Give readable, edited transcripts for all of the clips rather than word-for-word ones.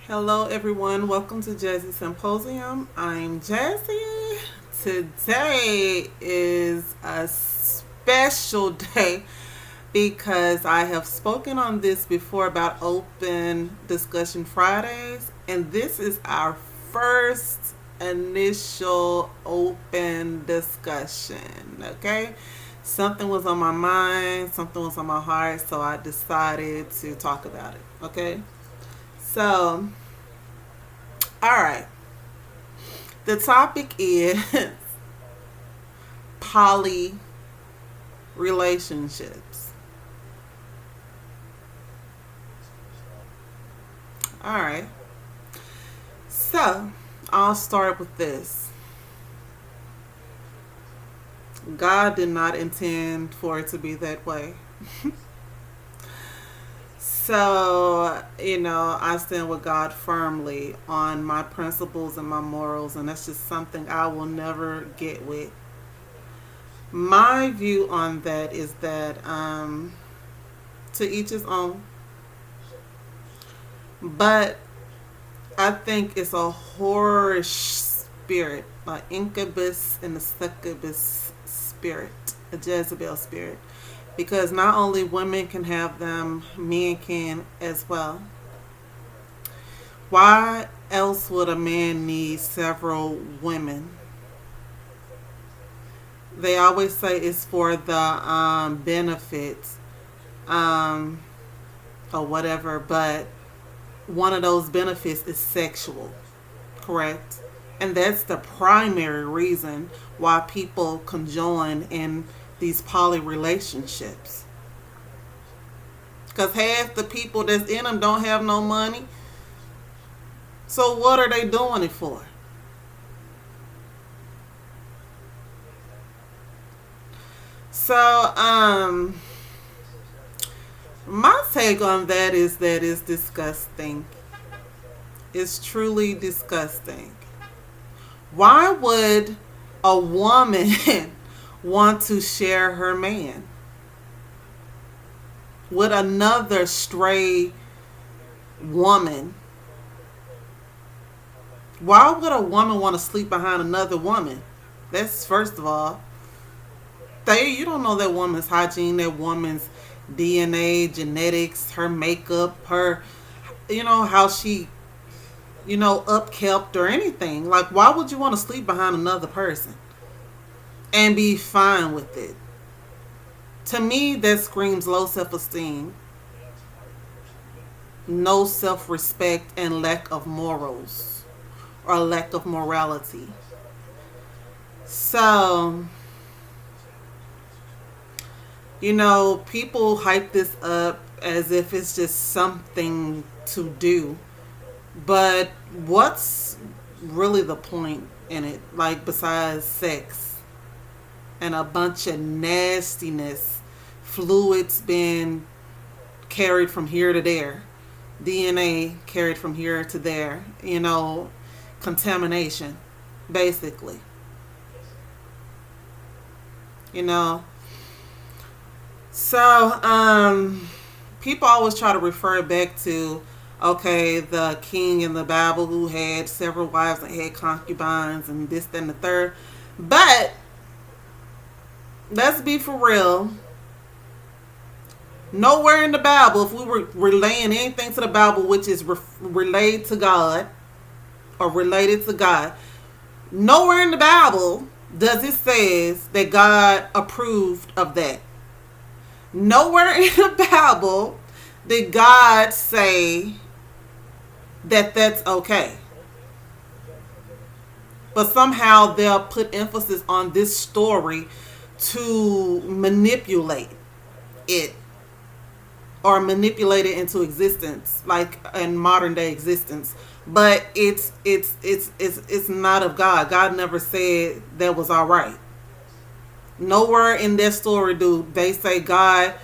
Hello, everyone. Welcome to Jazzy Symposium. I'm Jazzy. Today is a special day because I have spoken on this before about Open Discussion Fridays, and this is our first initial open discussion. Okay, something was on my mind, something was on my heart, so I decided to talk about it. Okay, so all right. The topic is poly relationships. All right. So, I'll start with this. God did not intend for it to be that way. So, I stand with God firmly on my principles and my morals, and that's just something I will never get with. My view on that is that to each his own, but I think it's a whorish spirit, an incubus and a succubus spirit, a Jezebel spirit. Because not only women can have them, men can as well. Why else would a man need several women? They always say it's for the benefits um, or whatever, but one of those benefits is sexual, correct? And that's the primary reason why people conjoin in these poly relationships. Because half the people that's in them don't have no money. So what are they doing it for? So, my take on that is disgusting. It's truly disgusting. Why would a woman want to share her man with another stray woman? Why would a woman want to sleep behind another woman? That's first of all. You don't know that woman's hygiene, that woman's DNA, genetics, her makeup, her, how she, upkept or anything. Like, why would you want to sleep behind another person and be fine with it? To me, that screams low self esteem, no self respect, and lack of morals or lack of morality. So, people hype this up as if it's just something to do. But what's really the point in it? Like, besides sex and a bunch of nastiness, fluids being carried from here to there, DNA carried from here to there, contamination, basically. You know, So, people always try to refer back to, okay, the king in the Bible who had several wives and had concubines and this, that, and the third. But, let's be for real. Nowhere in the Bible, if we were relaying anything to the Bible which is relayed to God or related to God, nowhere in the Bible does it says that God approved of that. Nowhere in the Bible did God say that that's okay. But somehow they'll put emphasis on this story to manipulate it or manipulate it into existence, like in modern day existence. But it's not of God. God never said that was all right. Nowhere in their story do they say God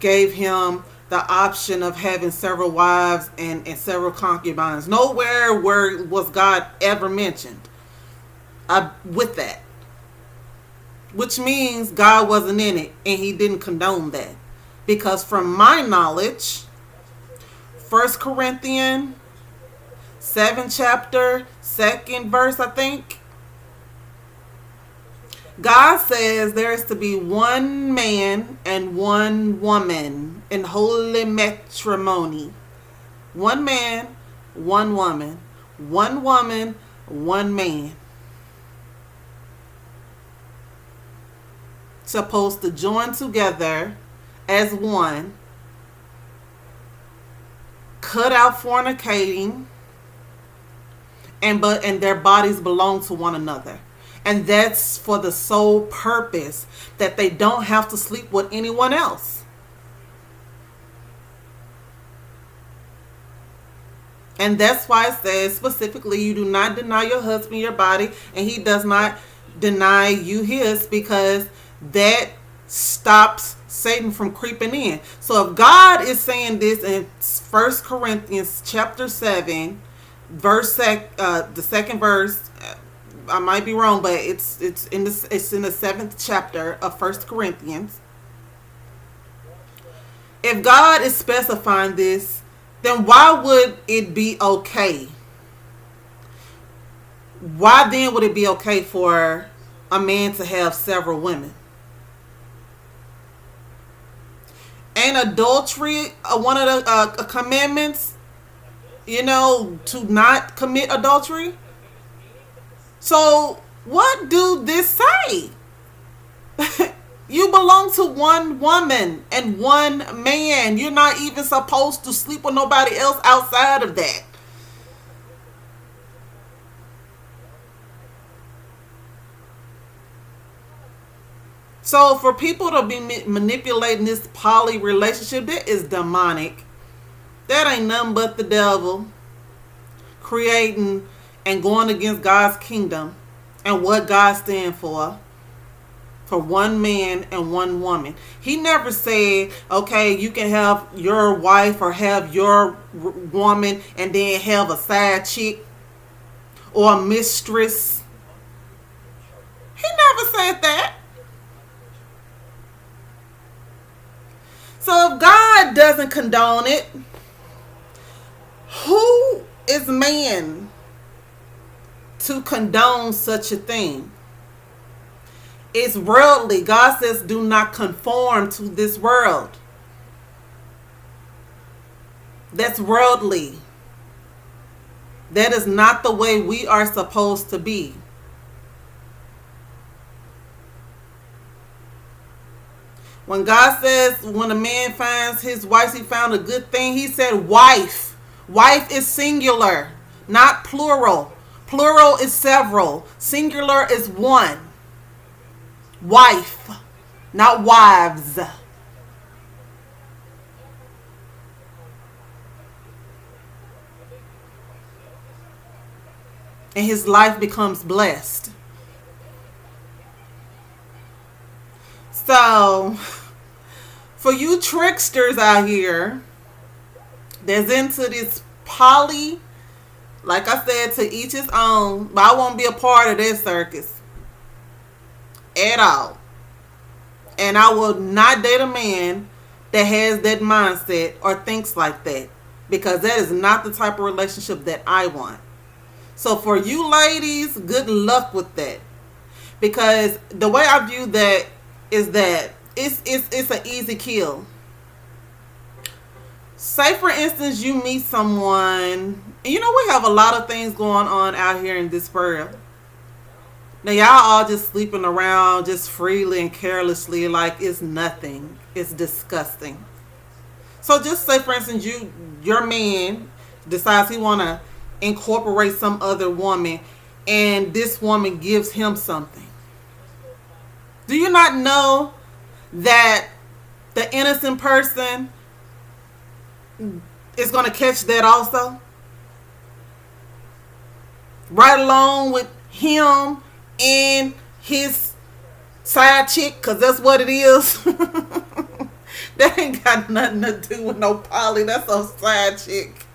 gave him the option of having several wives and several concubines. Nowhere where was God ever mentioned with that. Which means God wasn't in it and he didn't condone that. Because from my knowledge, First Corinthians 7th chapter, 2nd verse, I think. God says there is to be one man and one woman in holy matrimony. One man, one woman. One woman, one man. Supposed to join together as one. Cut out fornicating. And their bodies belong to one another. And that's for the sole purpose that they don't have to sleep with anyone else. And that's why it says specifically, you do not deny your husband your body, and he does not deny you his, because that stops Satan from creeping in. So if God is saying this in 1 Corinthians chapter 7, the 2nd verse, I might be wrong, but it's in the 7th chapter of 1 Corinthians. If God is specifying this, then why would it be okay? Why then would it be okay for a man to have several women? Ain't adultery one of the commandments? To not commit adultery? So what do this say? You belong to one woman and one man. You're not even supposed to sleep with nobody else outside of that. So for people to be manipulating this poly relationship, that is demonic. That ain't nothing but the devil creating and going against God's kingdom and what God stands for one man and one woman. He never said, okay, you can have your wife or have your woman and then have a side chick or a mistress. He never said that. So if God doesn't condone it, who is man to condone such a thing? It's worldly. God says, do not conform to this world. That's worldly. That is not the way we are supposed to be. When God says, when a man finds his wife, he found a good thing, he said wife. Wife is singular, not plural. Plural is several. Singular is one. Wife, not wives. And his life becomes blessed. So, for you tricksters out here that's into this poly, like I said, to each his own, but I won't be a part of this circus at all. And I will not date a man that has that mindset or thinks like that, because that is not the type of relationship that I want. So for you ladies, good luck with that, because the way I view that is that it's an easy kill. Say for instance you meet someone, and we have a lot of things going on out here in this world. Now y'all all just sleeping around just freely and carelessly like it's nothing. It's disgusting. So just say for instance your man decides he want to incorporate some other woman, and this woman gives him something. Do you not know that the innocent person is going to catch that also? Right along with him and his side chick, because that's what it is. That ain't got nothing to do with no poly. That's a side chick.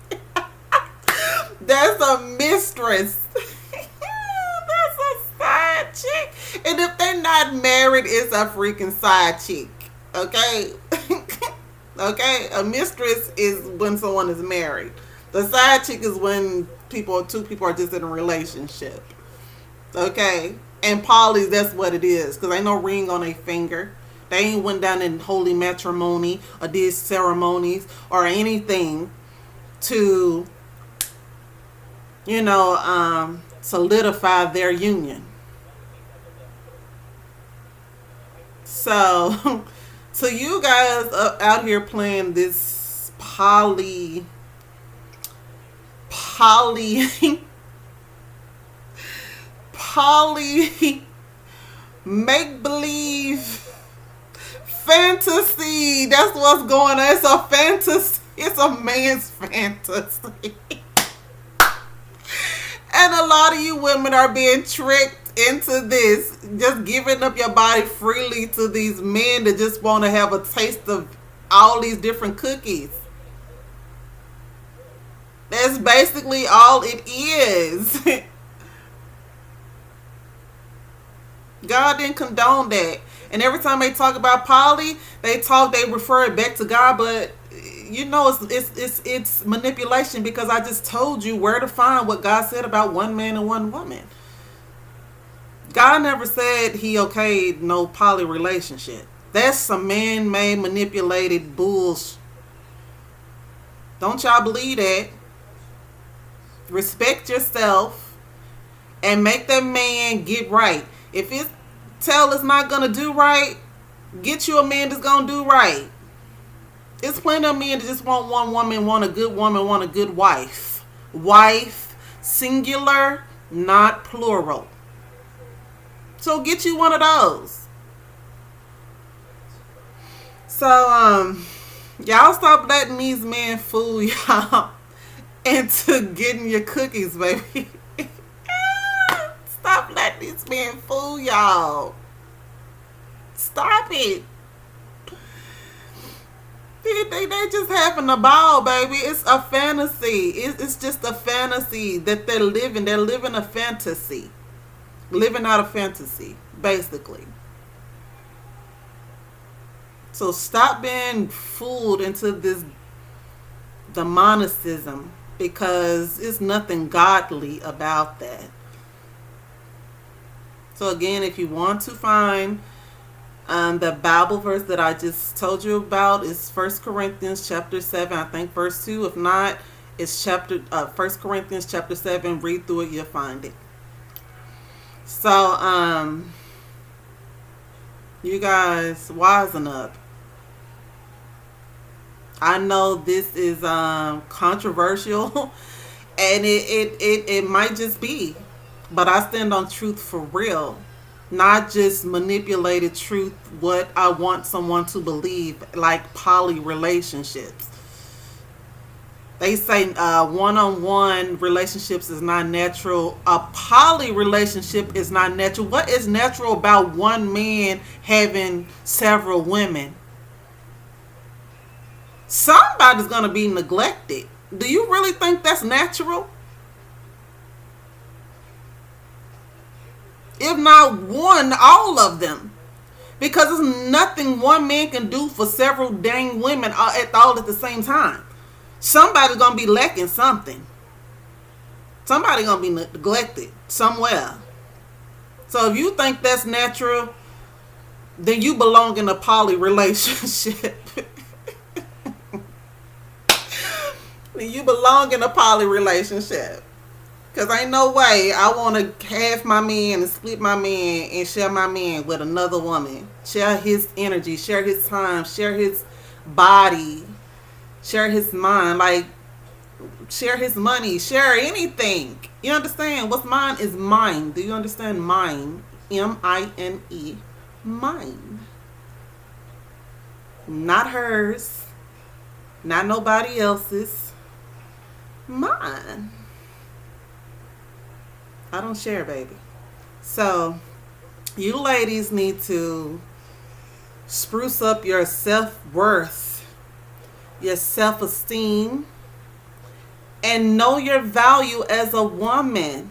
That's a mistress. That's a side chick. And if they're not married, it's a freaking side chick. Okay? Okay? A mistress is when someone is married. The side chick is when two people are just in a relationship. Okay? And polys, that's what it is. Because ain't no ring on their finger. They ain't went down in holy matrimony or did ceremonies or anything to, solidify their union. So, so you guys out here playing this poly, poly make believe fantasy. That's what's going on. It's a fantasy. It's a man's fantasy. And a lot of you women are being tricked into this, just giving up your body freely to these men that just want to have a taste of all these different cookies. That's basically all it is. God didn't condone that. And every time they talk about poly, they refer it back to God, but it's manipulation, because I just told you where to find what God said about one man and one woman. God never said he okayed no poly relationship. That's some man-made manipulated bullshit. Don't y'all believe that? Respect yourself and make that man get right. If it's not gonna do right, get you a man that's gonna do right. It's plenty of men that just want one woman, want a good woman, want a good wife. Wife, singular, not plural. So get you one of those. So, y'all stop letting these men fool y'all into getting your cookies, baby. Stop letting these men fool y'all. Stop it. They just having a ball, baby. It's a fantasy. It's just a fantasy that they're living. They're living a fantasy. Living out a fantasy, basically. So stop being fooled into this demonicism, because it's nothing godly about that. So again, if you want to find the Bible verse that I just told you about, is 1 Corinthians chapter 7, I think verse 2. If not, it's 1 Corinthians chapter 7. Read through it, you'll find it. So, you guys wisen up. I know this is controversial, and it might just be, but I stand on truth for real, not just manipulated truth, what I want someone to believe, like poly relationships. They say one-on-one relationships is not natural. A poly relationship is not natural. What is natural about one man having several women? Somebody's going to be neglected. Do you really think that's natural? If not one, all of them. Because there's nothing one man can do for several dang women all at the same time. Somebody's going to be lacking something. Somebody's going to be neglected somewhere. So if you think that's natural, then you belong in a poly relationship. You belong in a poly relationship. Because ain't no way I want to have my man and split my man and share my man with another woman. Share his energy, share his time, share his body, share his mind, like share his money, share anything. You understand? What's mine is mine. Do you understand? Mine. M-I-N-E. Mine. Not hers. Not nobody else's. Mine. I don't share, baby. So, you ladies need to spruce up your self-worth, your self-esteem, and know your value as a woman.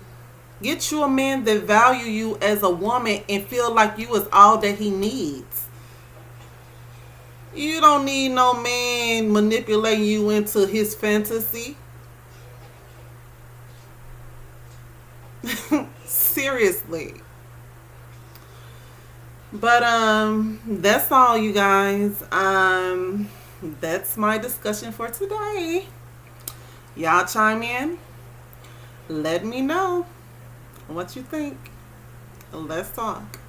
Get you a man that value you as a woman and feel like you is all that he needs. You don't need no man manipulating you into his fantasy. Seriously. But that's all, you guys. That's my discussion for today. Y'all chime in. Let me know what you think. Let's talk.